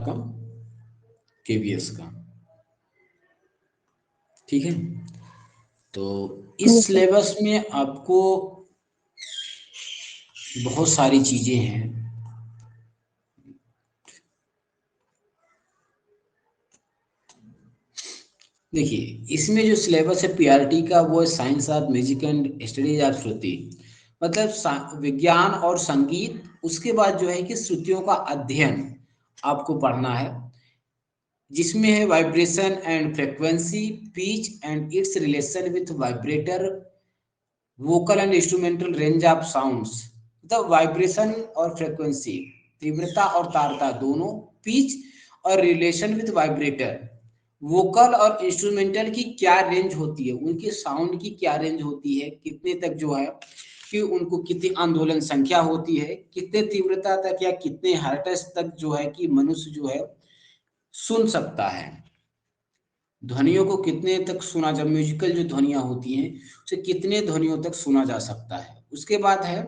का केवीएस का। ठीक है, तो इस सिलेबस में आपको बहुत सारी चीजें हैं। देखिए, इसमें जो सिलेबस है पीआरटी का, वो है science of music and studies of shruti, मतलब विज्ञान और संगीत। उसके बाद जो है कि श्रुतियों का अध्ययन आपको पढ़ना है, जिसमें है vibration and frequency, pitch and it's relation with vibrator, vocal and instrumental range of sounds, मतलब वाइब्रेशन और फ्रीक्वेंसी, तीव्रता और तारता दोनों, पिच और रिलेशन विथ वाइब्रेटर, वोकल और इंस्ट्रूमेंटल की क्या रेंज होती है, उनकी साउंड की क्या रेंज होती है, कितने तक जो है कि उनको कितनी आंदोलन संख्या होती है, कितने तीव्रता तक या कितने हर्ट्ज तक जो है कि मनुष्य जो है सुन सकता है, ध्वनियों को कितने तक सुना जा, म्यूजिकल जो ध्वनियां होती हैं उसे कितने ध्वनियों तक सुना जा सकता है। उसके बाद है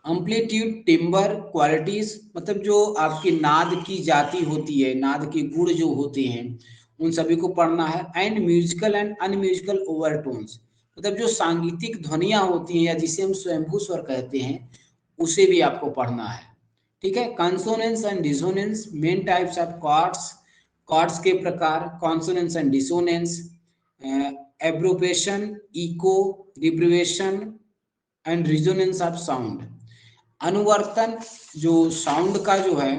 अम्पलीट्यूड, टिम्बर, क्वालिटीज, मतलब जो आपकी नाद की जाति होती है, नाद के गुण जो होते हैं उन सभी को पढ़ना है। एंड म्यूजिकल एंड अनम्यूजिकल ओवरटोन्स, मतलब जो सांगीतिक ध्वनियां होती हैं या जिसे हम स्वयंभू स्वर कहते हैं, उसे भी आपको पढ़ना है। ठीक है, consonance and dissonance, main types of chords, chords के प्रकार, कॉन्सोनेंस एंड डिसोनेंस, एब्रोपेशन, echo, reverberation and resonance of sound, अनुवर्तन, जो साउंड का जो है,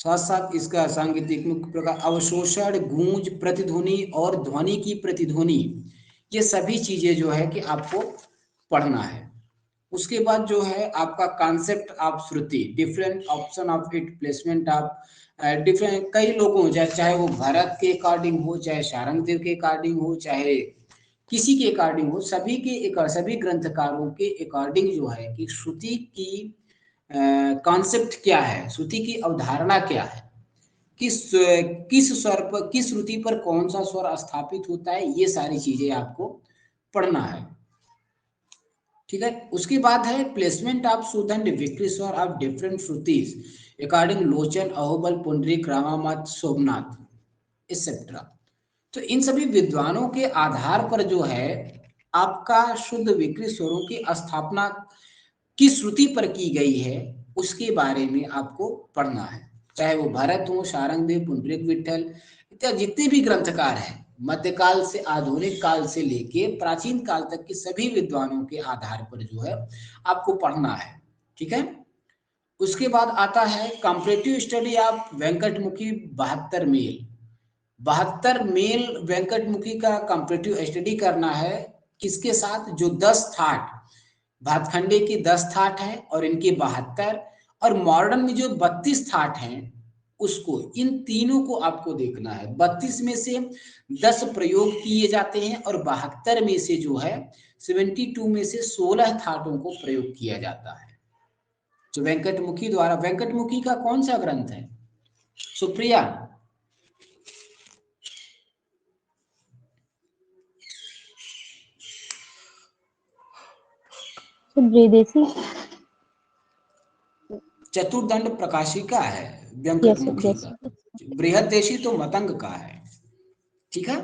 साथ साथ इसका सांगीतिक मुख्य प्रकार, अवशोषण, गूंज, प्रतिध्वनि और ध्वनि की प्रतिध्वनि, ये सभी चीजें जो है कि आपको पढ़ना है। उसके बाद जो है आपका concept of Shruti, different option of it, placement of different, कई लोगों, चाहे वो भरत के अकॉर्डिंग हो, चाहे शारंगदेव के अकॉर्डिंग हो, चाहे किसी के अकॉर्डिंग हो, सभी के सभी ग्रंथकारों के अकॉर्डिंग जो है कि श्रुति की कॉन्सेप्ट क्या है, श्रुति की अवधारणा क्या है, किस किस स्वर पर, किस श्रुति पर कौन सा स्वर स्थापित होता है, ये सारी चीजें आपको पढ़ना है। ठीक है, उसके बाद है प्लेसमेंट ऑफ शुद्ध एंड विकृत स्वर of different shrutis according Lochan, Ahobal, Pundarik, Ramamat, Somnath etcetera. तो इन सभी विद्वानों के आधार पर जो है आपका शुद्ध विकृत स्वरों की स्थापना किस श्रुति पर की गई है, उसके बारे में आपको पढ़ना है। चाहे वो भरत हो, शारंगदेव, पुंडरीक विठल इत्यादि जितने भी ग्रंथकार हैं, मध्यकाल से आधुनिक काल से लेके प्राचीन काल तक के सभी विद्वानों के आधार पर जो है आपको पढ़ना है। ठीक है, उसके बाद आता है कंपैरेटिव स्टडी ऑफ वेंकटमुखी 72 मेल, 72 मेल वेंकटमुखी का कंपैरेटिव स्टडी करना है, किसके साथ, जो 10 थाट, भातखंडे की 10 थाट है और इनके 72, और मॉडर्न में जो 32 थाट हैं उसको, इन तीनों को आपको देखना है। 32 में से 10 प्रयोग किए जाते हैं और 72 में से जो है 72 में से 16 थाटों को प्रयोग किया जाता है। तो वेंकटमुखी द्वारा, वेंकटमुखी का कौन सा ग्रंथ है सुप्रिया? बृहदेशी, चतुर्दंड प्रकाशिका है वेंकटमुखी का, बृहदेशी तो मतंग का है। ठीक है,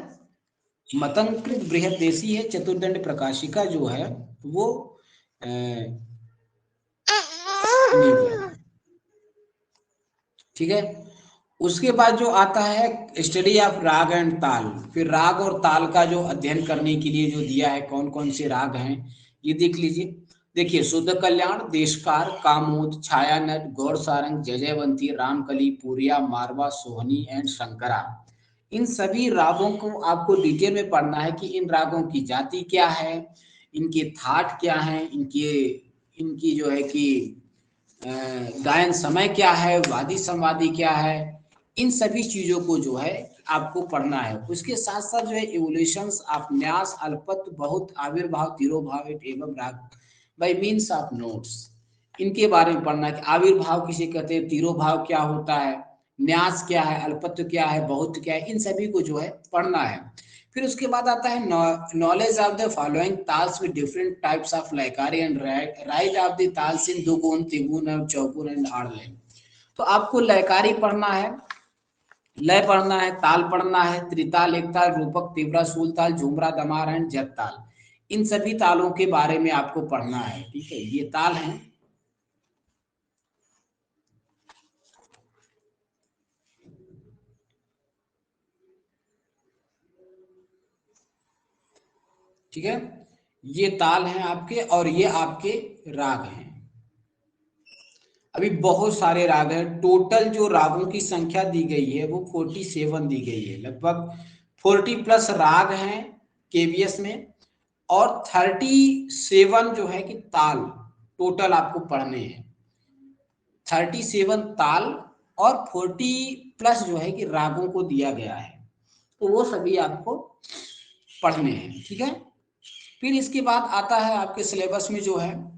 मतंकृत बृहदेशी है, चतुर्दंड प्रकाशिका जो है वो ठीक है। उसके बाद जो आता है स्टडी ऑफ राग एंड ताल, फिर राग और ताल का जो अध्ययन करने के लिए जो दिया है, कौन कौन से राग हैं ये देख लीजिए। देखिए, शुद्ध कल्याण, देशकार, कामोद, छायानट, गौर सारंग, जयवंती, रामकली, पूरिया, मारवा, सोहनी एंड शंकरा, इन सभी रागों को आपको डिटेल में पढ़ना है कि इन रागों की जाति क्या है, इनके थाट क्या है, इनके इनकी जो है कि गायन समय क्या है, वादी संवादी क्या है, इन सभी चीजों को जो है आपको पढ़ना है। उसके साथ साथ जो है इवोल्यूशंस ऑफ न्यास, अल्पत्व, बहुत, आविर्भाव, तिरोभाव एवं राग बाय मीन्स ऑफ नोट्स, इनके बारे में पढ़ना है कि आविर्भाव किसे कहते हैं, तिरोभाव क्या होता है, न्यास क्या है, अल्पत्व क्या है, बहुत क्या है, इन सभी को जो है पढ़ना है। फिर उसके बाद आता है knowledge of the following taals with different types of layakari and write of the taals in dugun, tigun और चौगुन एंड आड़ लय, तो आपको लयकारी पढ़ना है, लय पढ़ना है, ताल पढ़ना है, त्रिताल, एकताल, रूपक, तीव्रा, सूलताल, झुमरा, दमार, जप ताल। इन सभी तालों के बारे में आपको पढ़ना है। ठीक है, ये ताल है। ठीक है, ये ताल हैं आपके और ये आपके राग हैं। अभी बहुत सारे राग हैं, टोटल जो रागों की संख्या दी गई है वो 47 दी गई है। लगभग 40+ राग हैं केवीएस में और 37 जो है कि ताल टोटल आपको पढ़ने हैं। 37 ताल और 40+ जो है कि रागों को दिया गया है, तो वो सभी आपको पढ़ने हैं। ठीक है, फिर इसके बाद आता है आपके सिलेबस में जो है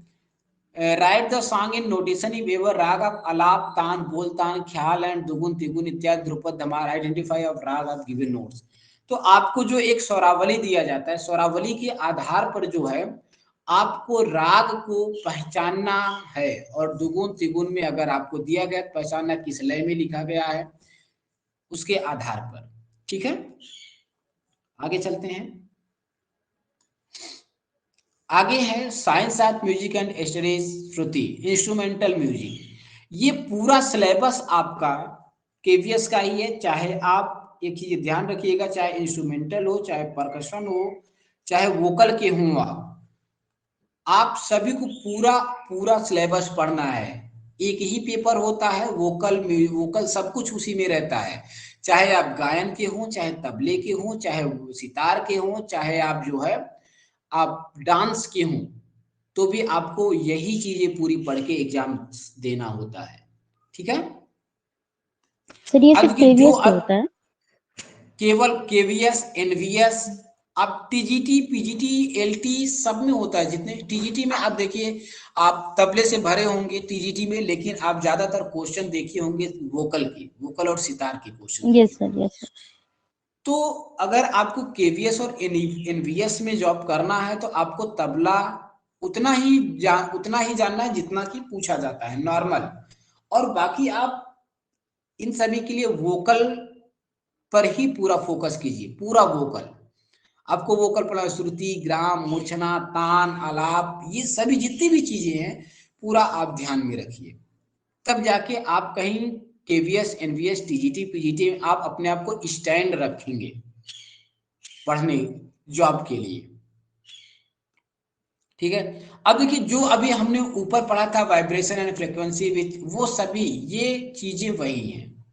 write the song in notation in various raag of alap, taan, bol, taan, khayal and dugun, tigun इत्यादि, dhrupad, dhamar, identify of raag of given notes. तो आपको जो एक स्वरावली दिया जाता है, स्वरावली के आधार पर जो है आपको राग को पहचानना है और दुगुन तिगुन में अगर आपको दिया गया पहचानना किस लय में लिखा गया है उसके आधार पर। ठीक है, आगे चलते हैं। आगे है science of music and studies Shruti, instrumental music. ये पूरा सिलेबस आपका केवीएस का ही है। चाहे आप एक चीज ध्यान रखिएगा, चाहे इंस्ट्रूमेंटल हो, चाहे परकशन हो, चाहे वोकल के हो, आप सभी को पूरा पूरा सिलेबस पढ़ना है। एक ही पेपर होता है, वोकल वोकल सब कुछ उसी में रहता है। चाहे आप गायन के हों, चाहे तबले के हों, चाहे सितार के हों, चाहे आप जो है आप डांस के हों, तो भी आपको यही चीजें पूरी पढ़ के एग्जाम देना होता है। ठीक है, सर ये सिर्फ अब की जो केवीएस पे होता है? केवल केवीएस, एनवीएस, अब टीजीटी, पीजीटी, एलटी सब में होता है। जितने टीजीटी में आप देखिए, आप तबले से भरे होंगे टीजीटी में, लेकिन आप ज्यादातर क्वेश्चन देखे होंगे वोकल के, वोकल और सितार के क्वेश्चन यस देखे। Sir, yes sir. तो अगर आपको केवीएस और एनवीएस में जॉब करना है तो आपको तबला उतना ही जानना है जितना कि पूछा जाता है नॉर्मल, और बाकी आप इन सभी के लिए वोकल पर ही पूरा फोकस कीजिए। पूरा वोकल आपको वोकल पढ़ा, श्रुति, ग्राम, मूर्छना, तान, आलाप, ये सभी जितनी भी चीजें हैं पूरा आप ध्यान में रखिए, तब जाके आप कहीं केवीएस, एनवीएस, टीजीटी, पीजीटी में आप अपने आप को स्टैंड रखेंगे पढ़ने जॉब के लिए। ठीक है, अब देखिए जो अभी हमने ऊपर पढ़ा था वाइब्रेशन एंड फ्रीक्वेंसी विथ, वो सभी ये चीजें वही हैं।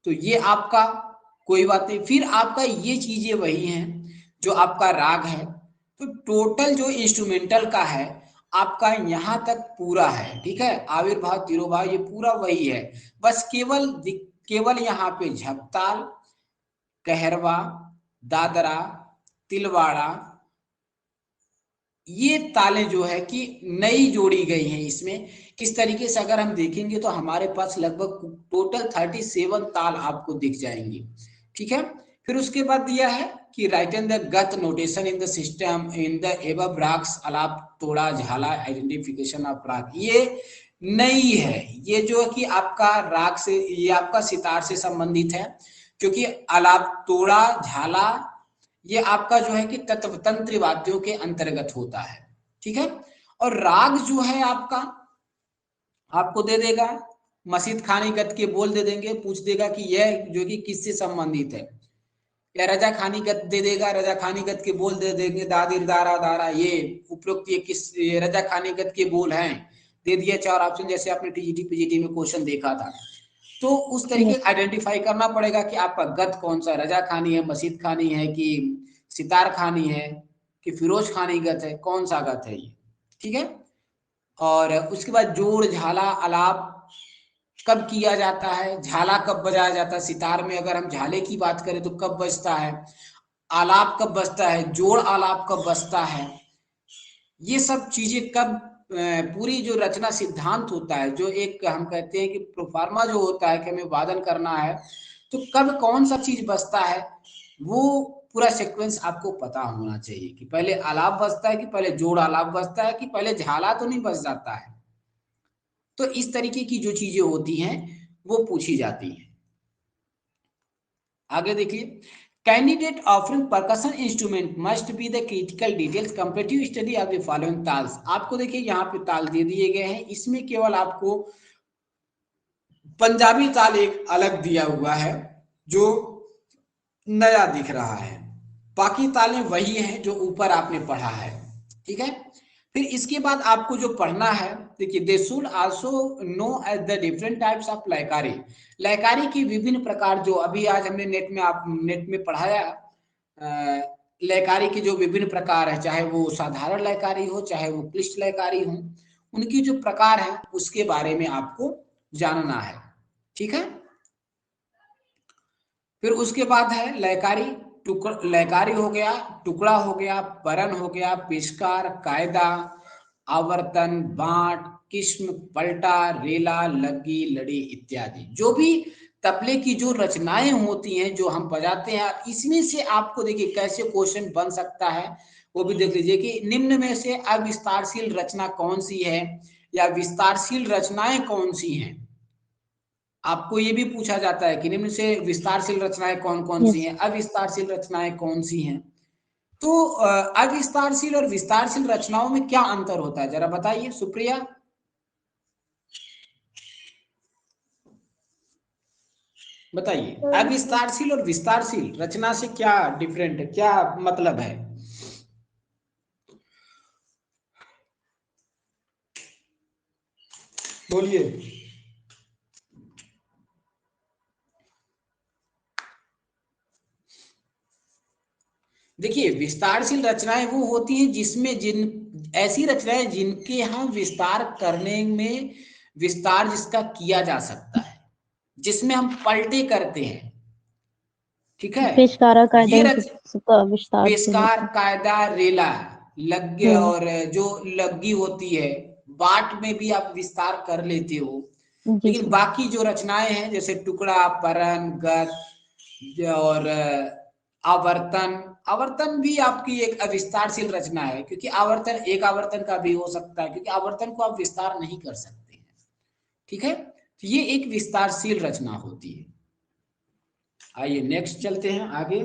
तो ये आपका कोई बात नहीं, फिर आपका ये चीजें वही हैं जो आपका राग है। तो टोटल जो इंस्ट्रूमेंटल का है आपका यहाँ तक पूरा है। ठीक है, आविर्भाव, तिरोभाव, ये पूरा वही है। बस केवल यहाँ पे झपताल, कहरवा, दादरा, तिलवाड़ा, ये तालें जो है कि नई जोड़ी गई हैं इसमें। इस तरीके से अगर हम देखेंगे तो हमारे पास लगभग टोटल 37 ताल आपको दिख जाएंगे। ठीक है, फिर उसके बाद दिया है कि राइट इन द गत notation in the system in the above ragas, आलाप, तोड़ा, झाला, आइडेंटिफिकेशन ऑफ राग, ये नई है। ये जो है कि आपका राग से, ये आपका सितार से संबंधित है, क्योंकि आलाप, तोड़ा, झाला ये आपका जो है कि तंत्र वाद्यों के अंतर्गत होता है। ठीक है, और राग जो है आपका आपको दे देगा मसीद खानी गत के बोल दे देंगे, पूछ देगा कि यह जो कि किससे संबंधित है, या रजा खानी गत दे देगा, रजा खानी गत के बोल दे देंगे, दादिर, दारा, दारा, ये उपरोक्त ये किस रजा खानी गत के बोल हैं, दे दिया 4 ऑप्शन, जैसे आपने टीजीटी पीजीटी में क्वेश्चन देखा था। तो उस तरीके यस। आइडेंटिफाई करना पड़ेगा कि आपका गत कौन सा, रजा खानी है, मसीद खानी है, कि सितार खानी है, कि फिरोज खानी गत है, कौन सा गत है ये। ठीक है, और उसके बाद जोड़, झाला, आलाप कब किया जाता है, झाला कब बजाया जाता है, सितार में अगर हम झाले की बात करें तो कब बजता है, आलाप कब बजता है, जोड़ आलाप कब बजता है, ये सब चीजें कब, पूरी जो रचना सिद्धांत होता है, जो एक हम कहते हैं कि प्रोफार्मा जो होता है कि हमें वादन करना है, तो कब कौन सा चीज बजता है, वो पूरा सीक्वेंस आपको पता होना चाहिए कि पहले आलाप बजता है कि पहले जोड़ आलाप बजता है कि पहले झाला तो नहीं बज जाता है। तो इस तरीके की जो चीजें होती हैं वो पूछी जाती हैं। आगे देखिए, candidate offering percussion instrument must be the critical details comparative study of the following taals. आपको देखिए यहाँ पे ताल दे दिए गए हैं, इसमें केवल आपको पंजाबी ताल एक अलग दिया हुआ है जो नया दिख रहा है, बाकी तालें वही हैं जो ऊपर आपने पढ़ा है। ठीक है, फिर इसके बाद आपको जो पढ़ना है, देखिए they should also know as the different types of layakari. लयकारी की विभिन्न प्रकार, जो अभी आज हमने नेट में पढ़ाया, लयकारी के जो विभिन्न प्रकार है, चाहे वो साधारण लयकारी हो चाहे वो क्लिष्ट लयकारी हो, उनकी जो प्रकार है उसके बारे में आपको जानना है। ठीक है, फिर उसके बाद है लयकारी, लयकारी हो गया, टुकड़ा हो गया, परन हो गया, पेशकार, कायदा, आवर्तन, बांट, किस्म, पलटा, रेला, लग्गी, लड़ी इत्यादि। जो भी तबले की जो रचनाएं होती हैं जो हम बजाते हैं, इसमें से आपको देखिए कैसे क्वेश्चन बन सकता है वो भी देख लीजिए कि निम्न में से अविस्तारशील रचना कौन सी है या विस्तारशील रचनाएं कौन सी हैं। आपको ये भी पूछा जाता है कि निम्न से विस्तारशील रचनाएं कौन कौन सी हैं, अविस्तारशील रचनाएं कौन सी हैं। तो अविस्तारशील और विस्तारशील रचनाओं में क्या अंतर होता है, जरा बताइए सुप्रिया। बताइए, अविस्तारशील और विस्तारशील रचना से क्या डिफरेंट है, क्या मतलब है। बोलिए। देखिए, विस्तारशील रचनाएं वो होती हैं जिसमें ऐसी रचनाएं जिनके हम विस्तार करने में विस्तार जिसका किया जा सकता है, जिसमें हम पलटे करते हैं। ठीक है, पेशकारा कायदा ये का विस्तार से पेशकार, कायदा, रेला, लग्गे, और जो लग्गी होती है, बाट में भी आप विस्तार कर लेते हो। लेकिन बाकी जो रचनाएं हैं जैसे टुकड़ा, परन, गत और आवर्तन, आवर्तन भी आपकी एक अविस्तारशील रचना है, क्योंकि आवर्तन एक आवर्तन का भी हो सकता है, क्योंकि आवर्तन को आप विस्तार नहीं कर सकते हैं। ठीक है, तो ये एक विस्तारशील रचना होती है। आइए नेक्स्ट चलते हैं आगे।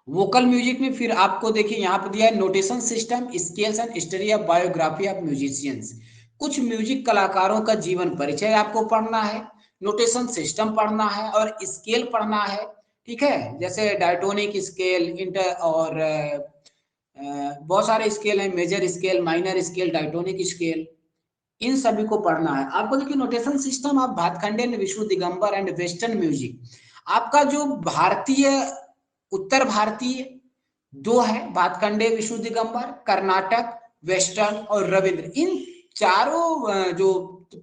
वोकल म्यूजिक में फिर आपको देखिए यहाँ पर दिया है notation system, scales and study of biography of musicians. कुछ म्यूजिक कलाकारों का जीवन परिचय आपको पढ़ना है, नोटेशन सिस्टम पढ़ना है और स्केल पढ़ना है। ठीक है, जैसे डायटोनिक स्केल, इंटर और बहुत सारे स्केल हैं, major scale, minor scale, diatonic scale, इन सभी को पढ़ना है आपको। देखिए notation system of Bhatkhande, Vishnu Digambar and western music. आपका जो भारतीय, उत्तर भारतीय दो है, भातखंडे, विष्णु दिगंबर, कर्नाटक, वेस्टर्न और रविंद्र, इन चारों जो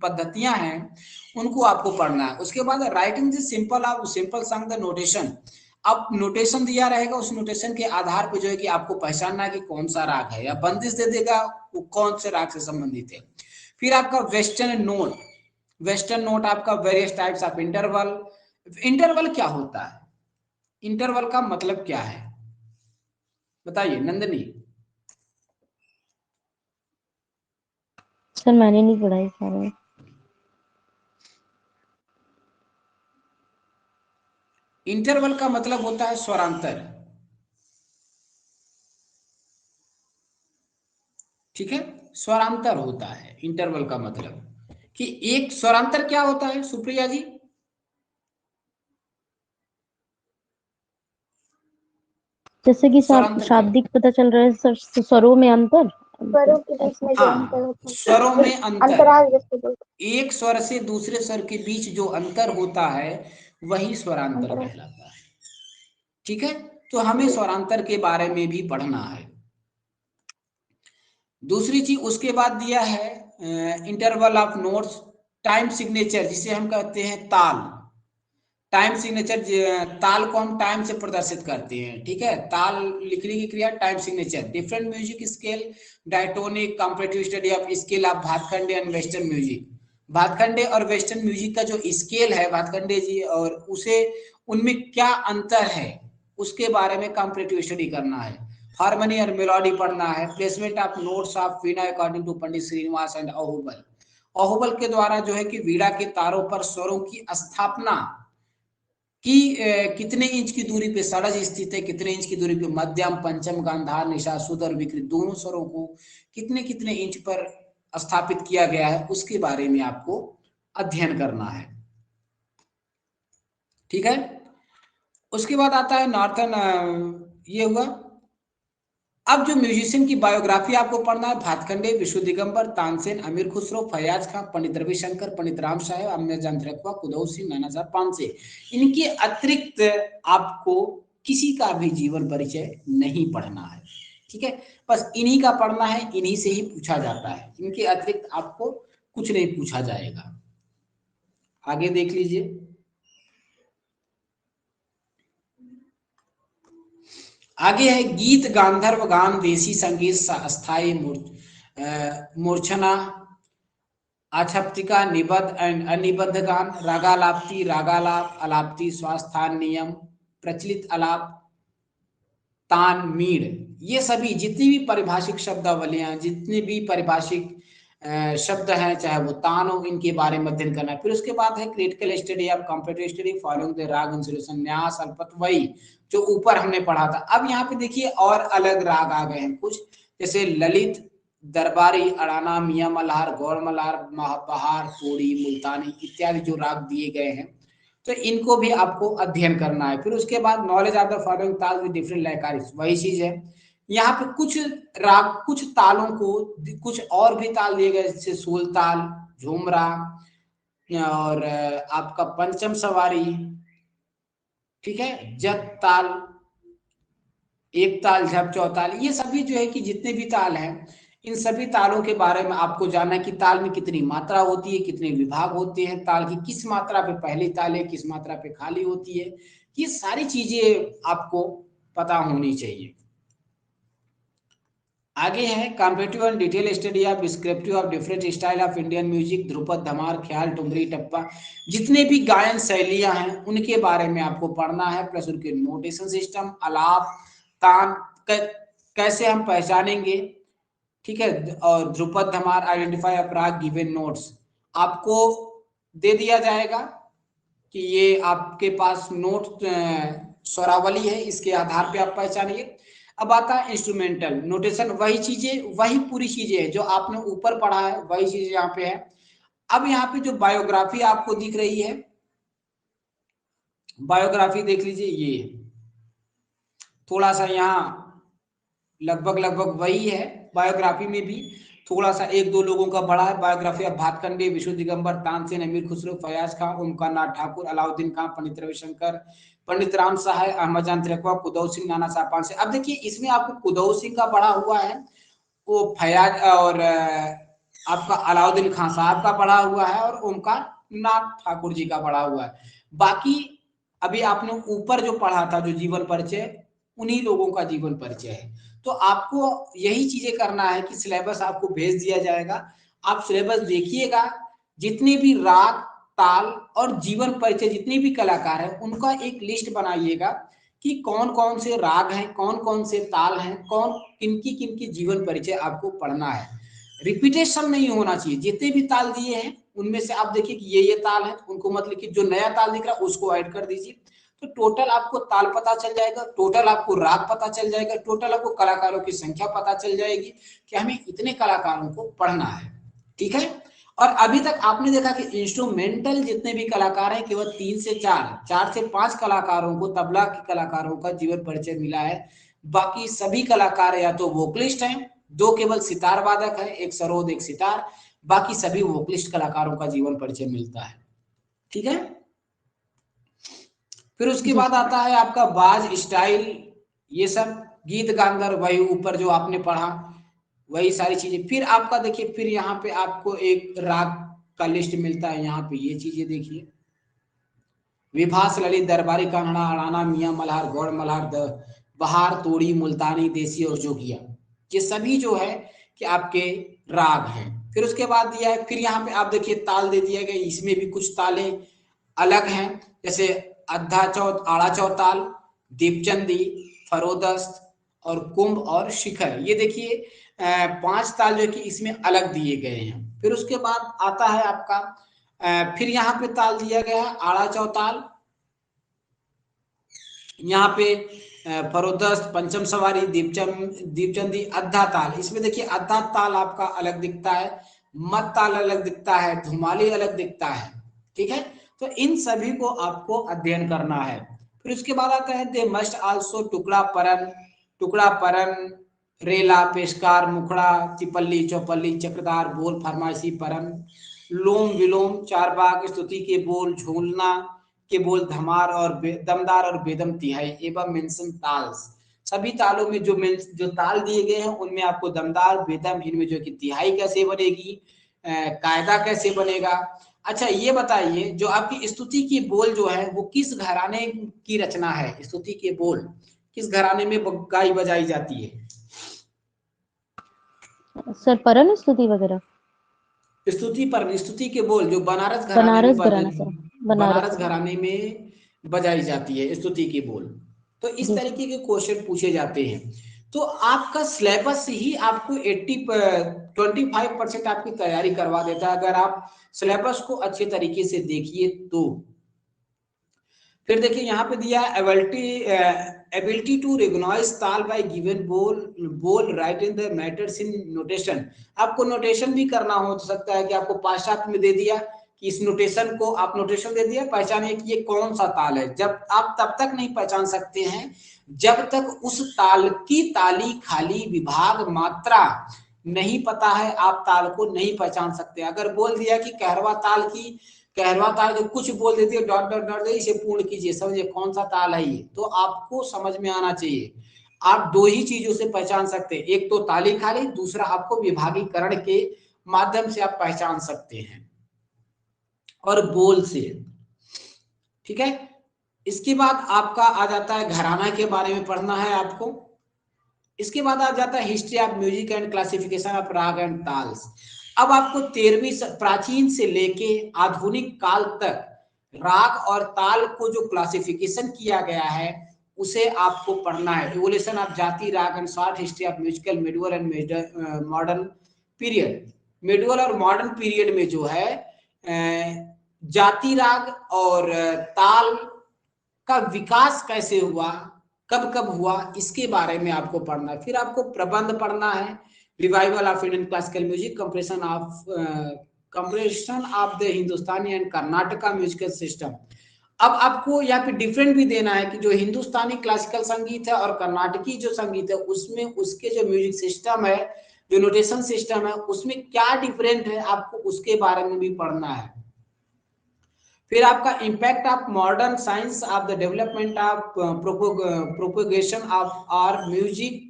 पद्धतियां हैं उनको आपको पढ़ना है। उसके बाद writing the simple of simple song the notation. अब नोटेशन दिया रहेगा, उस नोटेशन के आधार पर जो है कि आपको पहचानना है कि कौन सा राग है, या बंदिश दे देगा वो कौन से राग से संबंधित है। फिर आपका वेस्टर्न नोट, वेस्टर्न नोट आपका various types of interval. Interval क्या होता है, इंटरवल का मतलब क्या है बताइए नंदनी। सर मैंने नहीं पढ़ा इस बारे में। इंटरवल का मतलब होता है स्वरांतर। ठीक है, स्वरांतर होता है इंटरवल का मतलब, कि एक स्वरांतर क्या होता है सुप्रिया जी। जैसे कि शाब्दिक पता चल रहा है सर, स्वरों में अंतर, स्वरों के बीच में जो अंतर होता है, स्वरों में अंतराल अंतर, एक स्वर से दूसरे स्वर के बीच जो अंतर होता है वही स्वरांतर कहलाता है। ठीक है, तो हमें स्वरांतर के बारे में भी पढ़ना है। दूसरी चीज उसके बाद दिया है interval of notes, time signature जिसे हम कहते हैं ताल। टाइम सिग्नेचर, ताल को हम टाइम से प्रदर्शित करते हैं। ठीक है, ताल लिखने की क्रिया time signature. Different music scale, diatonic, comparative study of scale of Bhatkhande and western music. Bhatkhande और वेस्टर्न म्यूजिक का जो स्केल है भातखंडे जी, और उसे उनमें क्या अंतर है उसके बारे में कंपैरेटिव स्टडी करना है। हार्मनी और मेलोडी पढ़ना है, placement of notes of veena according to Pandit Srinivas and Ahobal. Ahobal के द्वारा जो है कि वीणा के तारों पर स्वरों की स्थापना कि कितने इंच की दूरी पे षडज स्थित है, कितने इंच की दूरी पे मध्यम, पंचम, गांधार, निशा, शुद्ध और विकृत दोनों स्वरों को कितने कितने इंच पर स्थापित किया गया है, उसके बारे में आपको अध्ययन करना है। ठीक है। उसके बाद आता है नॉर्थन, ये हुआ। अब जो म्यूजिशियन की बायोग्राफी आपको पढ़ना है, भातखंडे, विश्व दिगंबर, तानसेन, अमीर खुसरो, फयाज खां, पंडित रविशंकर, पंडित राम साहेब, अम्मेजान रखवा, कुदौ सिंह, नाना साहब पांसे। इनके अतिरिक्त आपको किसी का भी जीवन परिचय नहीं पढ़ना है। ठीक है, बस इन्हीं का पढ़ना है, इन्हीं से ही पूछा जाता है, इनके अतिरिक्त आपको कुछ नहीं पूछा जाएगा। आगे देख लीजिए। आगे है गीत, गांधर्व गान, देसी संगीत, स्थायी मूर्छना, आक्षेपिका, निबद्ध एंड अनिबद्ध गान, रागालाप्ति, रागालाप, अलाप्ति, स्वास्थान नियम, प्रचलित आलाप, तान, मीड़, ये सभी जितनी भी पारिभाषिक शब्दावलियां, जितने भी पारिभाषिक शब्द हैं, चाहे वो तान हो, इनके बारे में अध्ययन करना है। फिर उसके बाद है critical study of comparative study following the राग एंड सॉल्यूशन, न्यास, अल्पत, वही जो ऊपर हमने पढ़ा था। अब यहाँ पे देखिए और अलग राग आ गए हैं कुछ, जैसे ललित, दरबारी, अड़ाना, मियां मल्हार, गौर मल्हार, बहार, तोड़ी, मुल्तानी इत्यादि जो राग दिए गए हैं, तो इनको भी आपको अध्ययन करना है। फिर उसके बाद नॉलेज ऑफ द फॉलोइंग ताल विद डिफरेंट लयकारिस, वही चीज है। यहाँ पे कुछ राग, कुछ तालों को कुछ और भी ताल दिए गए, जैसे सोल ताल, झूमरा और आपका पंचम सवारी, ठीक है, जत ताल, एक ताल, झप, चौताल, ये सभी जो है कि जितने भी ताल हैं, इन सभी तालों के बारे में आपको जानना है कि ताल में कितनी मात्रा होती है, कितने विभाग होते हैं, ताल की किस मात्रा पे पहली ताल है, किस मात्रा पे खाली होती है, ये सारी चीजें आपको पता होनी चाहिए। आगे है competitive and detail study of descriptive of different style of Indian music, Dhrupad, dhamar, ख्याल, ठुमरी, टप्पा, जितने भी गायन शैलियां हैं उनके बारे में आपको पढ़ना है, प्लस उनके नोटेशन सिस्टम, आलाप, तान कैसे हम पहचानेंगे, ठीक है, और ध्रुपद, धमार, आइडेंटिफाई अपराग, गिवन नोट्स आपको दे दिया जाएगा कि ये आपके पास नोट स्वरावली है, इसके आधार पे आप पहचानिए। अब आता है इंस्ट्रूमेंटल नोटेशन, वही चीजें, वही पूरी चीजें हैं जो आपने ऊपर पढ़ा है, वही चीजें यहाँ पे है। अब यहाँ पे जो बायोग्राफी आपको दिख रही है, बायोग्राफी देख लीजिए, ये थोड़ा सा यहाँ लगभग वही है, बायोग्राफी में भी थोड़ा सा एक दो लोगों का बड़ा है। बायोग्राफी ऑफ भातखंडे, विश्व दिगंबर, तानसेन, अमीर खुसरो, फयाज खां, ओमकार नाथ ठाकुर, अलाउद्दीन खां, पंडित रविशंकर, पंडित राम साहेब, अहमदजान तिरकवा, कुदौ सिंह, नाना साहब पांसे। अब देखिए इसमें आपको कुदौ सिंह का पढ़ा हुआ है, वो फयाज और आपका अलाउद्दीन खां साहब का पढ़ा हुआ है, और ओमकार नाथ ठाकुर जी का पढ़ा हुआ है। बाकी अभी आपने ऊपर जो पढ़ा था, जो जीवन परिचय, उन्हीं लोगों का जीवन परिचय है। तो आपको यही चीजें करना है कि सिलेबस आपको भेज दिया जाएगा, आप सिलेबस देखिएगा, जितने भी राग, ताल और जीवन परिचय जितने भी कलाकार हैं उनका एक लिस्ट बनाइएगा कि कौन कौन से राग हैं, कौन कौन से ताल हैं, कौन किनकी जीवन परिचय आपको पढ़ना है। रिपीटेशन नहीं होना चाहिए, जितने भी ताल दिए हैं उनमें से आप देखिए कि ये ताल है, उनको मत लिखिए, जो नया ताल दिख रहा है उसको ऐड कर दीजिए, तो टोटल आपको ताल पता चल जाएगा, टोटल आपको राग पता चल जाएगा, टोटल आपको कलाकारों की संख्या पता चल जाएगी कि हमें इतने कलाकारों को पढ़ना है। ठीक है, और अभी तक आपने देखा कि इंस्ट्रूमेंटल जितने भी कलाकार हैं केवल 3 से 4 से 5 कलाकारों को, तबला के कलाकारों का जीवन परिचय मिला है। बाकी सभी कलाकार या तो वोकलिस्ट हैं, 2 केवल सितार वादक है, एक सरोद एक सितार, बाकी सभी वोकलिस्ट कलाकारों का जीवन परिचय मिलता है। ठीक है, फिर उसके बाद आता है आपका बाज, स्टाइल, ये सब गीत, गांधर्व, वही ऊपर जो आपने पढ़ा वही सारी चीजें। फिर आपका देखिए, फिर यहाँ पे आपको एक राग का लिस्ट मिलता है, यहाँ पे ये चीजें देखिए, विभास, ललित, दरबारी, कान्हा, अड़ाना, मियां मल्हार, गौड़ मल्हार, बहार, तोड़ी, मुल्तानी, देसी और जोगिया, ये सभी जो है कि आपके राग हैं। फिर उसके बाद दिया है, फिर यहाँ पे आप देखिए ताल दे दिया गया, इसमें भी कुछ तालें अलग हैं, जैसे अद्धा चौथ, आड़ा चौताल, दीपचंदी, फरोदस्त, और कुंभ और शिखर। ये देखिए 5 ताल जो कि इसमें अलग दिए गए हैं। फिर उसके बाद आता है आपका फिर यहाँ पे ताल दिया गया है आड़ा चौताल, यहाँ पे फरोदस्त, पंचम सवारी, दीपचंदी, अद्धा ताल। इसमें देखिए अद्धा ताल आपका अलग दिखता है, मत ताल अलग दिखता है, धुमाली अलग दिखता है। ठीक है, तो इन सभी को आपको अध्ययन करना है। फिर उसके बाद आता है दे मस्ट आल्सो टुकड़ा परन, रेला, पेशकार, मुखड़ा, तिपल्ली, चौपल्ली, चक्रधार, बोल, फरमाइशी, परन, लोम विलोम, चार बाग, स्तुति के बोल, झूलना के बोल, धमार और दमदार और बेदम तिहाई एवं मेंशन ताल्स। सभी तालों में जो ताल दिए गए हैं उनमें आपको दमदार, बेदम, इनमें जो कि तिहाई कैसे बनेगी, कायदा कैसे बनेगा। अच्छा ये बताइए जो आपकी स्तुति की बोल जो है वो किस घराने की रचना है? स्तुति के बोल किस घराने में गाई बजाई जाती है? सर परन स्तुति वगैरह, स्तुति के बोल जो बनारस बनारस घराने में बजाई जाती है स्तुति के बोल। तो इस तरीके के क्वेश्चन पूछे जाते हैं। तो आपका सिलेबस ही आपको 25% आपकी तैयारी करवा देता है अगर आप सिलेबस को अच्छे तरीके से देखिए तो। फिर देखिए यहाँ पे दिया एबिलिटी टू रिकॉग्नाइज ताल बाय गिवन बोल right in the matters in notation. आपको नोटेशन भी करना हो सकता है कि आपको पाश्चात्य में दे दिया कि इस नोटेशन को आप नोटेशन दे दिया, पहचानिए कि ये कौन सा ताल है। जब आप तब तक नहीं पहचान सकते हैं जब तक उस ताल की ताली खाली विभाग मात्रा नहीं पता है, आप ताल को नहीं पहचान सकते। अगर बोल दिया कि कहरवा ताल के कुछ बोल देती है डॉट डॉट डॉट, इसे पूर्ण कीजिए, समझिए कौन सा ताल है ये, तो आपको समझ में आना चाहिए। आप दो ही चीजों से पहचान सकते हैं, एक तो ताली खाली, दूसरा आपको विभागीकरण के माध्यम से आप पहचान सकते हैं और बोल से। ठीक है, इसके बाद आपका आ जाता है घराना के बारे में पढ़ना है आपको। इसके बाद आ जाता है history of music and classification of राग एंड ताल्स। अब आपको 13वीं प्राचीन से लेके आधुनिक काल तक राग और ताल को जो क्लासिफिकेशन किया गया है उसे आपको पढ़ना है। इवोल्यूशन ऑफ जाति, राग and short history of musical medieval and modern period. Medieval और मॉडर्न पीरियड में जो है जाति, राग और ताल का विकास कैसे हुआ, कब कब हुआ, इसके बारे में आपको पढ़ना है। फिर आपको प्रबंध पढ़ना है, revival of Indian classical music, compression of the Hindustani and Karnataka musical system. अब आपको यहाँ पे डिफरेंट भी देना है कि जो हिंदुस्तानी क्लासिकल संगीत है और कर्नाटकी जो संगीत है उसमें उसके जो म्यूजिक सिस्टम है, जो नोटेशन सिस्टम है, उसमें क्या डिफरेंट है, आपको उसके बारे में भी पढ़ना है। फिर आपका impact of modern science of the development of propagation of our music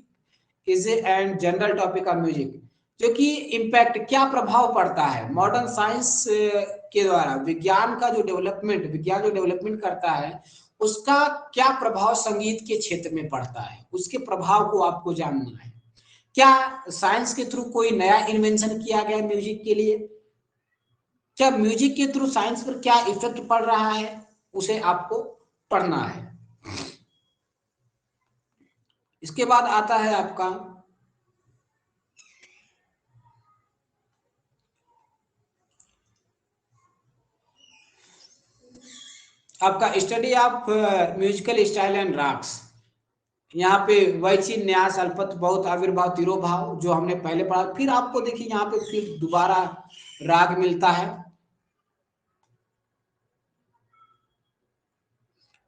is and general topic of music, जो कि इम्पैक्ट क्या प्रभाव पड़ता है मॉडर्न साइंस के द्वारा, विज्ञान जो डेवलपमेंट करता है उसका क्या प्रभाव संगीत के क्षेत्र में पड़ता है, उसके प्रभाव को आपको जानना है। क्या साइंस के थ्रू कोई नया इन्वेंशन किया गया म्यूजिक के लिए, क्या म्यूजिक के थ्रू साइंस पर क्या इफेक्ट पड़ रहा है, उसे आपको पढ़ना है। इसके बाद आता है आपका study of musical style and ragas. यहाँ पे वैचिन, न्यास, अल्पत, बहुत, आविर्भाव, तिरोभाव जो हमने पहले पढ़ा। फिर आपको देखिए यहाँ पे फिर दोबारा राग मिलता है,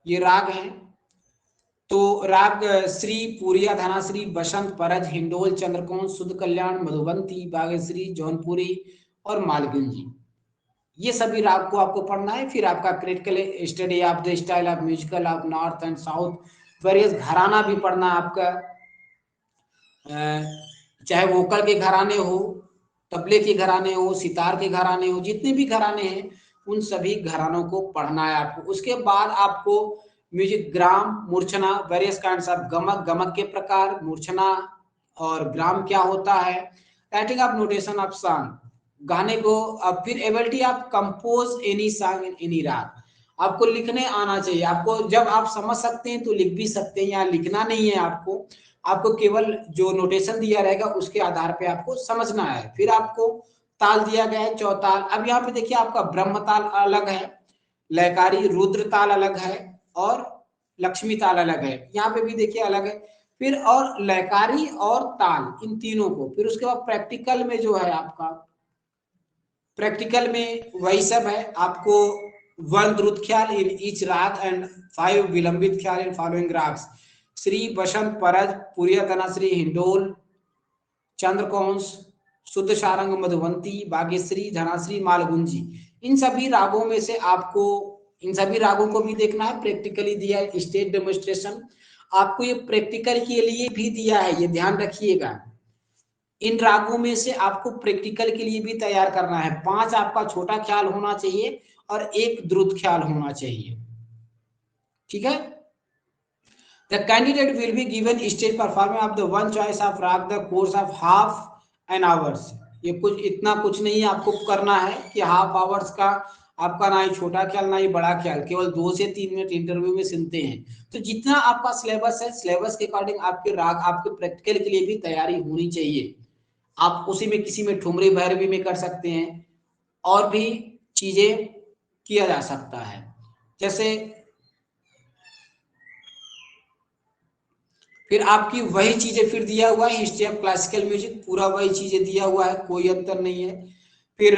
ये राग है। तो राग श्री, पूरिया, धनाश्री, बसंत, परज, हिंडोल, चंद्रकोण, शुद्ध कल्याण, मधुबंती, बागेश्वरी, जौनपुरी और मालगुंजी, ये सभी राग को आपको पढ़ना है। फिर आपका critical study of the style of musical of north and south, various घराना भी पढ़ना आपका, चाहे वोकल के घराने हो, तबले के घराने हो, सितार के घराने हो, जितने भी घराने हैं उन सभी घरानों को पढ़ना है आपको। उसके बाद आपको music grama, murchhana, various kinds of gamak, गमक के प्रकार, मूर्छना और ग्राम क्या होता है, writing of notation of song, गाने को। अब फिर ability of compose any song in any raag, आपको लिखने आना चाहिए। आपको जब आप समझ सकते हैं तो लिख भी सकते हैं, या लिखना नहीं है आपको, आपको केवल जो नोटेशन दिया रहेगा उसके आधार पे आपको समझना है। फिर आपको ताल दिया गया है चौताल। अब यहाँ पे देखिए आपका ब्रह्म ताल अलग है, लयकारी रुद्र ताल अलग है और लक्ष्मी ताल अलग है। यहाँ पे भी देखिए अलग है। फिर और लयकारी और ताल, इन तीनों को, फिर उसके बाद प्रैक्टिकल में जो है आपका, प्रैक्टिकल में वही सब है आपको। 1 द्रुत ख्याल इन ईच राग and 5 vilambit khayal in following raags: Shri Basant Paraj, पुरियतना श्री हिंडोल, चंद्रकौंस, शुद्ध सारंग मधुवंती, बागेश्वरी, धनाश्री, मालगुंजी। इन सभी रागों में से आपको इन सभी रागों को भी देखना है। प्रैक्टिकली दिया है, स्टेज डेमोन्स्ट्रेशन आपको ये प्रैक्टिकल के लिए भी दिया है, ये ध्यान रखिएगा। इन रागों में से आपको प्रैक्टिकल के लिए भी तैयार करना है। 5 आपका छोटा ख्याल होना चाहिए और 1 द्रुत ख्याल होना चाहिए, ठीक है। The candidate will be given stage performance of the one choice of rag the course of half an hours। ये कुछ इतना कुछ नहीं आपको करना है कि हाफ आवर्स का आपका ना ही छोटा ख्याल ना ही बड़ा ख्याल, केवल 2 से 3 मिनट इंटरव्यू में सुनते हैं। तो जितना आपका सिलेबस है, सिलेबस के अकॉर्डिंग आपके राग, आपके प्रैक्टिकल के लिए भी तैयारी होनी चाहिए। आप उसी में किसी में ठुमरी भैरवी में कर सकते हैं, और भी चीजें किया जा सकता है। जैसे फिर आपकी वही चीजें फिर दिया हुआ है, हिस्ट्री ऑफ क्लासिकल म्यूजिक, पूरा वही चीजें दिया हुआ है, कोई अंतर नहीं है। फिर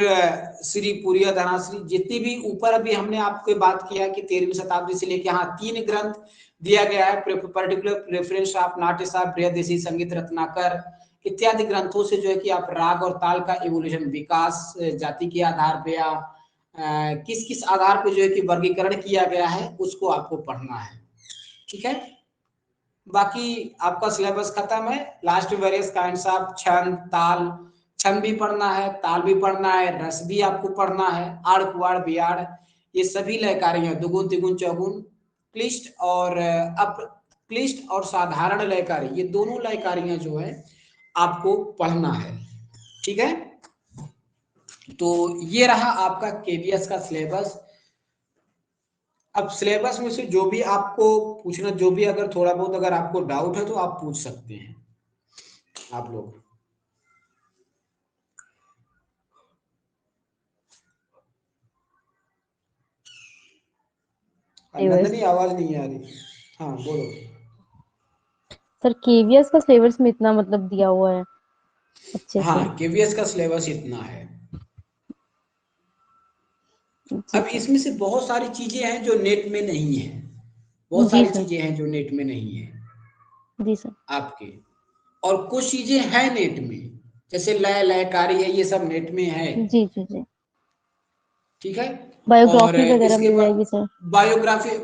श्री पुरिया धनाश्री, जितनी भी ऊपर अभी हमने आपको बात किया कि 13वीं शताब्दी से लेकर यहाँ 3 ग्रंथ दिया गया है, पर्टिकुलर रेफरेंस ऑफ नाट्य साहब, बृहदेशी संगीत रत्नाकर इत्यादि ग्रंथों से जो है कि आप राग और ताल का एवोल्यूशन, विकास जाति के आधार पे या किस किस आधार पे जो है कि वर्गीकरण किया गया है, उसको आपको पढ़ना है, ठीक है। बाकी आपका सिलेबस खत्म है। लास्ट में वेरियस काइंड्स ऑफ छंद, ताल, छंद भी पढ़ना है, ताल भी पढ़ना है, रस भी आपको पढ़ना है, आड़ कुआड़ बियाड़, ये सभी लयकारियां, दुगुन तिगुन चौगुन, क्लिष्ट और क्लिष्ट और साधारण लयकारी, ये दोनों लयकारियां जो है आपको पढ़ना है, ठीक है। तो ये रहा आपका केवीएस का सिलेबस। अब सिलेबस में से जो भी आपको पूछना, जो भी अगर थोड़ा बहुत अगर आपको डाउट है तो आप पूछ सकते हैं आप लोग। नंदनी आवाज नहीं आ रही, हाँ बोलो। सर केवीएस का सिलेबस में इतना मतलब दिया हुआ है अच्छे से? हाँ, केवीएस का सिलेबस इतना है। अब इसमें से बहुत सारी चीजें हैं जो नेट में नहीं है, बहुत सारी चीजें हैं जो नेट में नहीं है जी सर आपके, और कुछ चीजें हैं नेट में, जैसे लय लयकारी है, ये सब नेट में है, जी जी जी, ठीक है। बायोग्राफी वगैरह मिल जाएगी सर?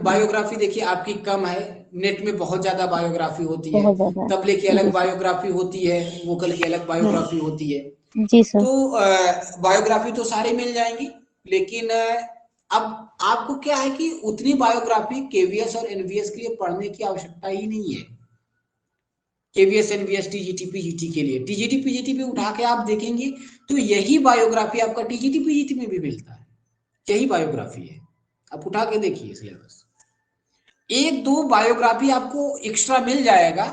बायोग्राफी देखिए आपकी कम है, नेट में बहुत ज्यादा बायोग्राफी होती है, तबले की अलग बायोग्राफी होती है, वोकल की अलग बायोग्राफी होती है, जी सर। तो बायोग्राफी तो सारी मिल जाएंगी, लेकिन अब आपको क्या है कि उतनी बायोग्राफी केवीएस और एनवीएस के लिए पढ़ने की आवश्यकता ही नहीं है। केवीएस एनवीएस टीजीटी पीजीटी के लिए, टीजीटी पीजीटी पे उठा के आप देखेंगे तो यही बायोग्राफी आपका टीजीटी पीजीटी में भी मिलता है, यही बायोग्राफी है, आप उठा के देखिए सिलेबस। 1-2 बायोग्राफी आपको एक्स्ट्रा मिल जाएगा,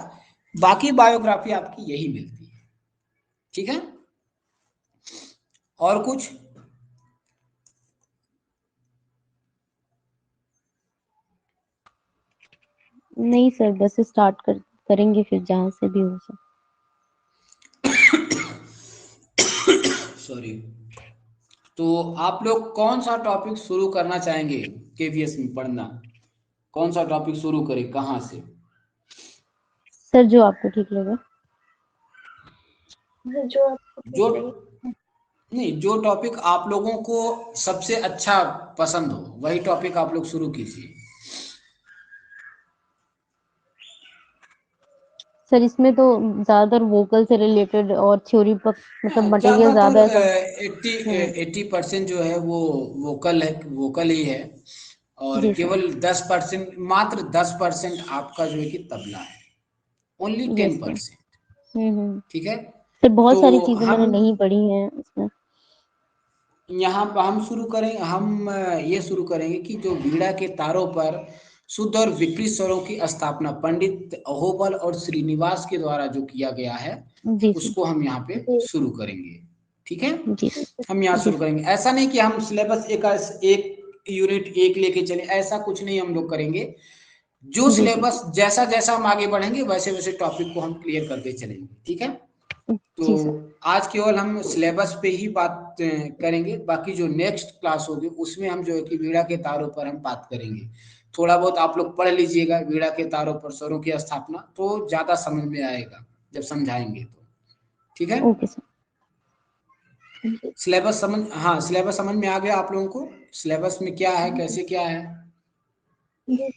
बाकी बायोग्राफी आपकी यही मिलती है, ठीक है। और कुछ? नहीं सर, बस स्टार्ट करेंगे फिर जहां से भी हो सर। सॉरी। तो आप लोग कौन सा टॉपिक शुरू करना चाहेंगे केवीएस में पढ़ना? कौन सा टॉपिक शुरू करें, कहाँ से? सर जो आपको ठीक लगे। जो नहीं, जो टॉपिक आप लोगों को सबसे अच्छा पसंद हो वही टॉपिक आप लोग शुरू कीजिए। सर इसमें तो ज्यादातर वोकल से रिलेटेड और थ्योरी पर मतलब मटेरियल ज्यादा है सर। 80% जो है वो वोकल ही है, और केवल 10%, मात्र 10% आपका जो है कि तबला है, ओनली 10%, ठीक है। सर बहुत तो सारी चीजें मैंने नहीं पढ़ी हैं इसमें। यहाँ पर हम ये शुरू करेंगे कि जो वीणा के तारों पर शुद्ध और विकृत स्वरों की स्थापना पंडित अहोबल और श्रीनिवास के द्वारा जो किया गया है जी सर। उसको हम यहाँ पे जी। शुरू करेंगे। ठीक है, जी सर। हम यहाँ जी शुरू सर। करेंगे। ऐसा नहीं कि हम सिलेबस एक यूनिट एक लेके चले, ऐसा कुछ नहीं हम लोग करेंगे। जो जी जी सिलेबस जैसा जैसा हम आगे बढ़ेंगे वैसे वैसे टॉपिक को हम क्लियर करते चलेंगे। ठीक है, तो जी सर। आज केवल हम सिलेबस पे ही बात करेंगे। बाकी जो नेक्स्ट क्लास होगी उसमें हम जो है कि वीणा के तारों पर हम बात करेंगे। थोड़ा बहुत आप लोग पढ़ लीजिएगा वीणा के तारों पर स्वरों की स्थापना, तो ज्यादा समझ में आएगा जब समझाएंगे तो। ठीक है, ओके सर। सिलेबस समझ, हाँ सिलेबस समझ में आ गया आप लोगों को? सिलेबस में क्या है, कैसे क्या है? जी